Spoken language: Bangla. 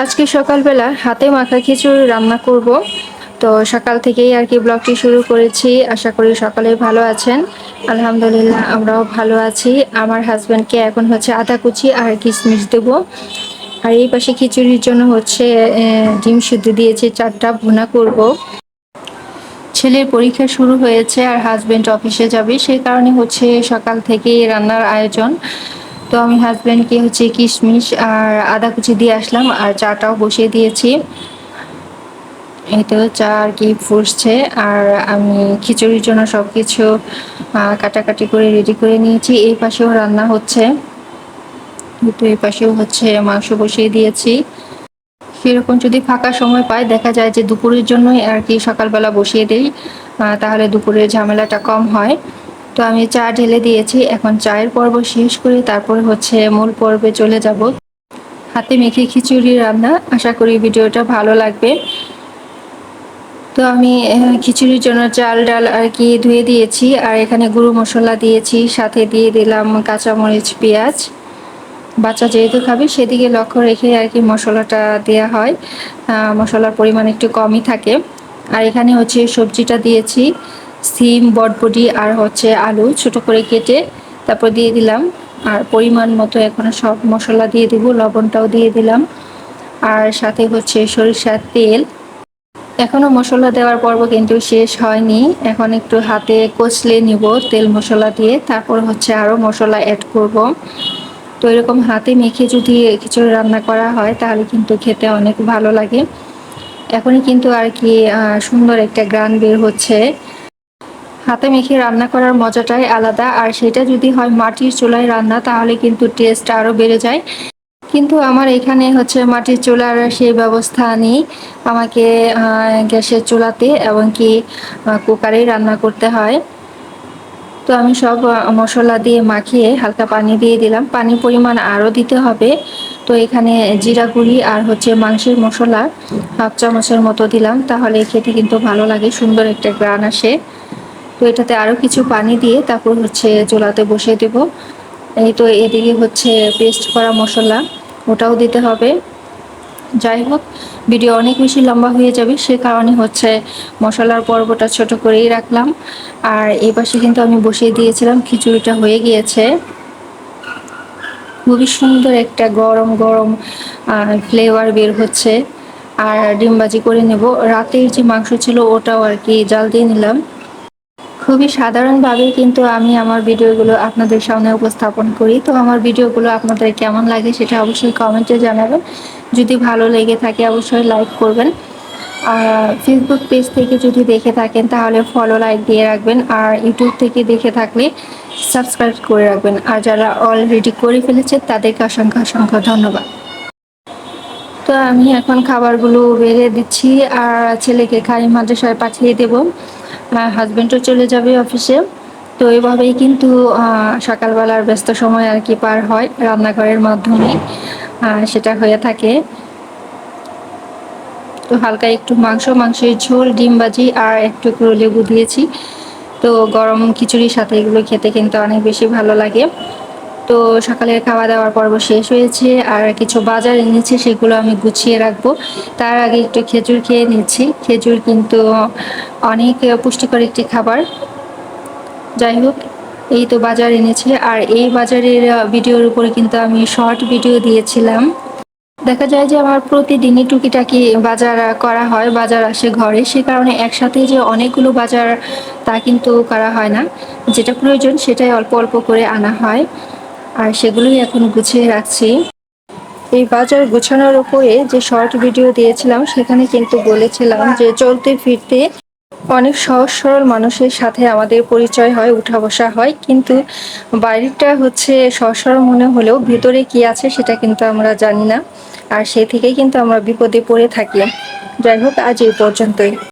আজকে সকালবেলা হাতে মাখা খিচুড়ি রান্না করব। তো সকাল থেকেই আর কি ব্লগটি শুরু করেছি। আশা করি সকলে ভালো আছেন। আলহামদুলিল্লাহ আমরাও ভালো আছি। আমার হাজব্যান্ডকে এখন হচ্ছে আদা কুচি আর কিশমিশ দেবো। আর এই পাশে খিচুড়ির জন্য হচ্ছে ডিম সিদ্ধ দিয়েছি 4টা, ভুনা করব। ছেলের পরীক্ষা শুরু হয়েছে আর হাজব্যান্ড অফিসে যাবে, সেই কারণে হচ্ছে সকাল থেকেই রান্নার আয়োজন। তো আমি হাজব্যান্ডকে হচ্ছে কিশমিশ আর আদা কুচি দিয়ে আসলাম আর চাটাও বসিয়ে দিয়েছি। এই তো চা আর কি ফুটছে আর আমি খিচুড়ির জন্য সব কিছু কাটাকাটি করে রেডি করে নিয়েছি। এই পাশেও রান্না হচ্ছে, তো এই পাশেও হচ্ছে মাংস বসিয়ে দিয়েছি। সেরকম যদি ফাঁকা সময় পাই দেখা যায় যে দুপুরের জন্যই আর কি সকালবেলা বসিয়ে দেই, তাহলে দুপুরের ঝামেলাটা কম হয়। তো আমি চা ঢেলে দিয়েছি, এখন চায়ের পর্ব শেষ করে তারপর হচ্ছে মূল পর্বে চলে যাব। হাতে মেখে খিচুড়ি রান্না, আশা করি ভিডিওটা ভালো লাগবে। তো আমি খিচুড়ির জন্য চাল ডাল আর কি ধুয়ে দিয়েছি আর এখানে গুঁড়ো মশলা দিয়েছি, সাথে দিয়ে দিলাম কাঁচামরিচ পেঁয়াজ। বাচ্চা যেহেতু খাবে সেদিকে লক্ষ্য রেখে আর কি মশলাটা দেওয়া হয়, মশলার পরিমাণ একটু কমই থাকে। আর এখানে হচ্ছে সবজিটা দিয়েছি, সিম, বটবটি আর হচ্ছে আলু ছোট করে কেটে তারপর দিয়ে দিলাম। আর পরিমাণ মতো এখন সব মশলা দিয়ে দিব, লবণটাও দিয়ে দিলাম আর সাথে হচ্ছে সরিষার তেল। এখনো মশলা দেওয়ার পর্ব কিন্তু শেষ হয়নি, এখন একটু হাতে কচলে নিব তেল মশলা দিয়ে, তারপর হচ্ছে আরও মশলা অ্যাড করব। তো এরকম হাতে মেখে যদি খিচুড়ি রান্না করা হয় তাহলে কিন্তু খেতে অনেক ভালো লাগে। এখনই কিন্তু আর কি সুন্দর একটা গ্রান বের হচ্ছে। হাতে মেখে রান্না করার মজাটাই আলাদা, আর সেটা যদি হয় মাটির চুলায় রান্না তাহলে কিন্তু টেস্ট আরও বেড়ে যায়। কিন্তু আমার এখানে হচ্ছে মাটির চুলার সেই ব্যবস্থা নেই, আমাকে গ্যাসের চুলাতে এবং কি কুকারেই রান্না করতে হয়। তো আমি সব মশলা দিয়ে মাখিয়ে হালকা পানি দিয়ে দিলাম, পানির পরিমাণ আরও দিতে হবে। তো এখানে জিরা গুঁড়ি আর হচ্ছে মাংসের মশলা 1/2 চামচের মতো দিলাম, তাহলে খেতে কিন্তু ভালো লাগে, সুন্দর একটা গ্রান আসে। তো এটাতে আরও কিছু পানি দিয়ে তারপর হচ্ছে চুলাতে বসিয়ে দেব। এই তো এদিকে হচ্ছে পেস্ট করা মশলা, ওটাও দিতে হবে। যাই হোক, ভিডিও অনেক বেশি লম্বা হয়ে যাবে, সে কারণে হচ্ছে মশলার পর্বটা ছোট করেই রাখলাম। আর এই পাশে কিন্তু আমি বসিয়ে দিয়েছিলাম, খিচুড়িটা হয়ে গিয়েছে। খুবই সুন্দর একটা গরম গরম ফ্লেভার বের হচ্ছে। আর ডিমবাজি করে নেব, রাতের যে মাংস ছিল ওটাও আর কি জাল দিয়ে নিলাম। খুবই সাধারণভাবেই কিন্তু আমি আমার ভিডিওগুলো আপনাদের সামনে উপস্থাপন করি। তো আমার ভিডিওগুলো আপনাদের কেমন লাগে সেটা অবশ্যই কমেন্টে জানাবেন। যদি ভালো লেগে থাকে অবশ্যই লাইক করবেন। আর ফেসবুক পেজ থেকে যদি দেখে থাকেন তাহলে ফলো, লাইক দিয়ে রাখবেন। আর ইউটিউব থেকে দেখে থাকলে সাবস্ক্রাইব করে রাখবেন। আর যারা অলরেডি করে ফেলেছে তাদেরকে অসংখ্য অসংখ্য ধন্যবাদ। তো আমি এখন খাবারগুলো বেড়ে দিচ্ছি আর ছেলেকে খাই মাদ্রাসায় পাঠিয়ে দেব। হাজব্যান্ডও চলে যাবে অফিসে। তো এইভাবেই কিন্তু সকালবেলার ব্যস্ত সময় আর কি পার হয় রান্নাঘরের মাধ্যমে, সেটা হয়ে থাকে। তো হালকা একটু মাংসের ঝোল, ডিম ভাজি আর একটু লেবু দিয়েছি। তো গরম খিচুড়ির সাথে এগুলো খেতে কিন্তু অনেক বেশি ভালো লাগে। তো সকালের খাওয়া দাওয়ার পর্ব শেষ হয়েছে আর কিছু বাজার এনেছি, সেগুলো আমি গুছিয়ে রাখবো। তার আগে একটু খেজুর খেয়ে নিচ্ছি, খেজুর কিন্তু অনেক পুষ্টিকর একটি খাবার। যাই হোক, এই তো বাজার এনেছি আর এই বাজারের ভিডিওর উপরে কিন্তু আমি শর্ট ভিডিও দিয়েছিলাম। দেখা যায় যে আমার প্রতিদিনই টুকিটাকি বাজার করা হয়, বাজার আসে ঘরে, সে কারণে একসাথে যে অনেকগুলো বাজার তা কিন্তু করা হয় না। যেটা প্রয়োজন সেটাই অল্প অল্প করে আনা হয় আর সেগুলোই এখন গুছিয়ে রাখছি। এই বাজার গুছানোর উপরে যে শর্ট ভিডিও দিয়েছিলাম সেখানে কিন্তু বলেছিলাম যে চলতে ফিরতে অনেক সহজ সরল মানুষের সাথে আমাদের পরিচয় হয়, উঠা বসা হয়, কিন্তু বাইরেটা হচ্ছে সহজ সরল মনে হলেও ভিতরে কি আছে সেটা কিন্তু আমরা জানি না, আর সে থেকেই কিন্তু আমরা বিপদে পড়ে থাকি। যাই হোক, আজ এই পর্যন্তই।